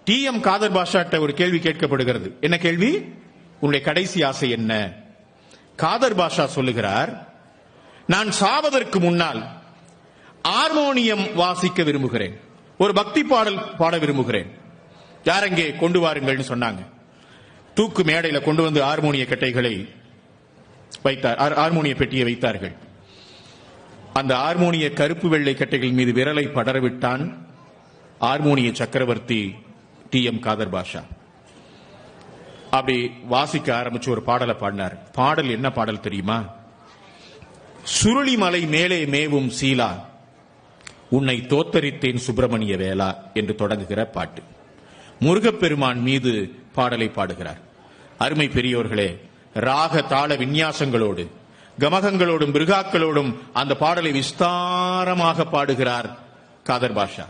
TM. Kader பாஷாட்ட ஒரு கேள்வி கேட்கப்படுகிறது. என்ன கேள்வி? உன்னுடைய கடைசி ஆசை என்ன? காதர் பாஷா சொல்லுகிறார், நான் சாவதற்கு முன்னால் ஹார்மோனியம் வாசிக்க விரும்புகிறேன், ஒரு பக்தி பாடல் பாட விரும்புகிறேன். யாரெங்கே கொண்டு வாருங்கள் சொன்னாங்க. தூக்கு மேடையில் கொண்டு வந்து ஹார்மோனிய கட்டைகளை வைத்தார், ஹார்மோனிய பெட்டியை வைத்தார்கள். அந்த ஹார்மோனிய கருப்பு வெள்ளை கட்டைகள் மீது விரலை படரவிட்டான் ஹார்மோனிய சக்கரவர்த்தி டி.எம். காதர் பாஷா. அப்படி வாசிக்க ஆரம்பிச்சு ஒரு பாடலை பாடினார். பாடல் என்ன பாடல் தெரியுமா? சுருளிமலை மேலே மேவும் சீலா, உன்னை தோத்தரித்தேன் சுப்பிரமணிய வேளா என்று தொடங்குகிற பாட்டு. முருகப்பெருமான் மீது பாடலை பாடுகிறார். அருமை பெரியோர்களே, ராக தாள விநியாசங்களோடு கமகங்களோடும் மிருகாக்களோடும் அந்த பாடலை விஸ்தாரமாக பாடுகிறார் காதர் பாஷா.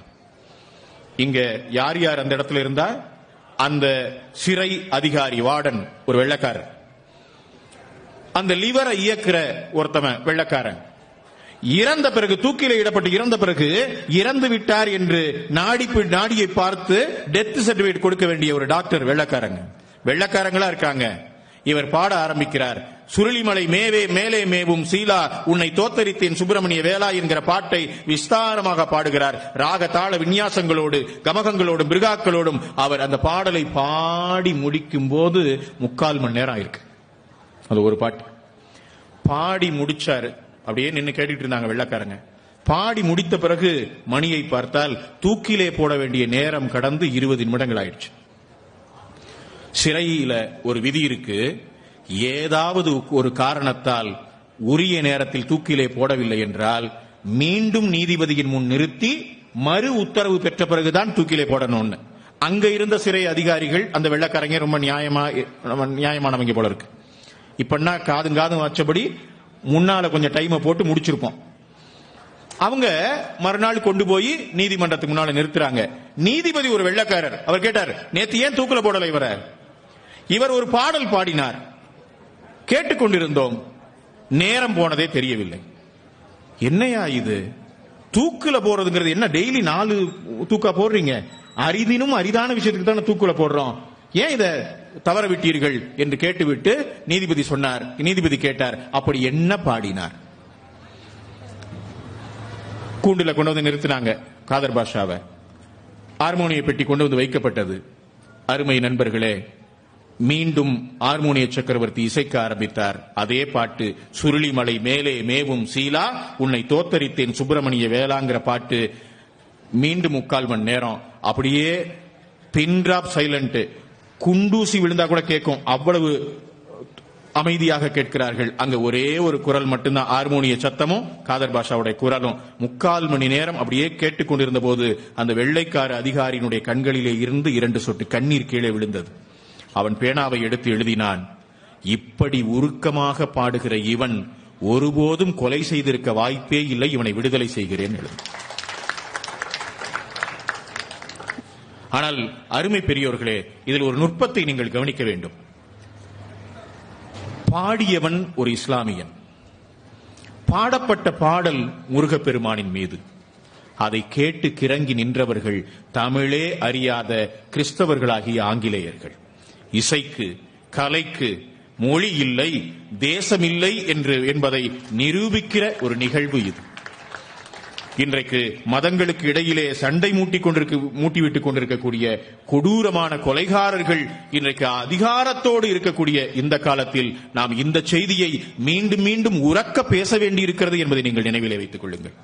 இங்க யார் யார் அந்த இடத்துல இருந்தா? அந்த சிறை அதிகாரி வார்டன் ஒரு வெள்ளக்காரன், அந்த லிவரை இயக்குற ஒருத்தவன் வெள்ளக்காரன், இறந்த பிறகு தூக்கில இடப்பட்டு இறந்த பிறகு இறந்து விட்டார் என்று நாடியை பார்த்து டெத் சர்டிபிகேட் கொடுக்க வேண்டிய ஒரு டாக்டர் வெள்ளக்காரங்களா இருக்காங்க. இவர் பாட ஆரம்பிக்கிறார். சுருளிமலை மேலே மேவும் சீலா, உன்னை தோத்தரித்தேன் சுப்பிரமணிய வேளா என்கிற பாட்டை விஸ்தாரமாக பாடுகிறார். ராக தாள விநியாசங்களோடு கமகங்களோடும் மிருகாக்களோடும் அவர் அந்த பாடலை பாடி முடிக்கும் போது 3/4 மணி நேரம் ஆயிருக்கு. அது ஒரு பாட்டு பாடி முடிச்சாரு. அப்படியே நின்று கேட்டுட்டு இருந்தாங்க வெள்ளக்காரங்க. பாடி முடித்த பிறகு மணியை பார்த்தால் தூக்கிலே போட வேண்டிய நேரம் கடந்து 20 நிமிடங்கள் ஆயிடுச்சு. சிறையில ஒரு விதி இருக்கு, ஏதாவது ஒரு காரணத்தால் உரிய நேரத்தில் தூக்கிலே போடவில்லை என்றால் மீண்டும் நீதிபதியின் முன் நிறுத்தி மறு உத்தரவு பெற்ற பிறகுதான் தூக்கிலே போடணும்னு. அங்க இருந்த சிறை அதிகாரிகள் அந்த வெள்ளக்காரங்க ரொம்ப நியாயமானவங்க போல இருக்கு. இப்பன்னா காதும் வச்சபடி முன்னால கொஞ்சம் டைமை போட்டு முடிச்சிருப்போம். அவங்க மறுநாள் கொண்டு போய் நீதிமன்றத்துக்கு முன்னால நிறுத்துறாங்க. நீதிபதி ஒரு வெள்ளக்காரர். அவர் கேட்டார், நேத்து ஏன் தூக்கில போடல இவர் ஒரு பாடல் பாடினார், கேட்டுக்கொண்டிருந்தோம், நேரம் போனதே தெரியவில்லை. என்னையா இது? தூக்குல போறதுங்கிறது என்ன? டெய்லி 4 தூக்கா போடுறீங்க, அரிதினும் அரிதான விஷயத்துக்கு தானே தூக்குல போடுறோம், ஏன் இத தவற விட்டீர்கள் என்று கேட்டுவிட்டு நீதிபதி கேட்டார், அப்படி என்ன பாடினார்? கூண்டுல கொண்டு வந்து நிறுத்தினாங்க காதர் பாஷாவை. ஹார்மோனிய பெட்டி கொண்டு வந்து வைக்கப்பட்டது. அருமை நண்பர்களே, மீண்டும் ஹார்மோனிய சக்கரவர்த்தி இசைக்க ஆரம்பித்தார். அதே பாட்டு, சுருளிமலை மேலே மேவும் சீலா, உன்னை தோத்தரித்தேன் சுப்பிரமணிய வேளாங்கிற பாட்டு. மீண்டும் 3/4 மணி நேரம் அப்படியே பின் டிராப் சைலண்ட். குண்டூசி விழுந்தா கூட கேட்கும், அவ்வளவு அமைதியாக கேட்கிறார்கள். அங்க ஒரே ஒரு குரல் மட்டும்தான், ஹார்மோனிய சத்தமும் காதர் பாஷாவுடைய குரலும். 3/4 மணி நேரம் அப்படியே கேட்டுக்கொண்டிருந்த போது அந்த வெள்ளைக்கார அதிகாரியினுடைய கண்களிலே இருந்து 2 சொட்டு கண்ணீர் கீழே விழுந்தது. அவன் பேனாவை எடுத்து எழுதினான், இப்படி உருக்கமாக பாடுகிற இவன் ஒருபோதும் கொலை செய்திருக்க வாய்ப்பே இல்லை, இவனை விடுதலை செய்கிறேன் எழுது. ஆனால் அருமை பெரியோர்களே, இதில் ஒரு நுட்பத்தை நீங்கள் கவனிக்க வேண்டும். பாடியவன் ஒரு இஸ்லாமியன், பாடப்பட்ட பாடல் முருகப்பெருமானின் மீது. அதை கேட்டு கிறங்கி நின்றவர்கள் தமிழே அறியாத கிறிஸ்தவர்களாகிய ஆங்கிலேயர்கள். இசைக்கு, கலைக்கு மொழி இல்லை, தேசமில்லை என்பதை நிரூபிக்கிற ஒரு நிகழ்வு இது. இன்றைக்கு மதங்களுக்கு இடையிலே சண்டை மூட்டிவிட்டுக் கொண்டிருக்கக்கூடிய கொடூரமான கொலைகாரர்கள் இன்றைக்கு அதிகாரத்தோடு இருக்கக்கூடிய இந்த காலத்தில் நாம் இந்த செய்தியை மீண்டும் மீண்டும் உரக்க பேச வேண்டியிருக்கிறது என்பதை நீங்கள் நினைவிலே வைத்துக் கொள்ளுங்கள்.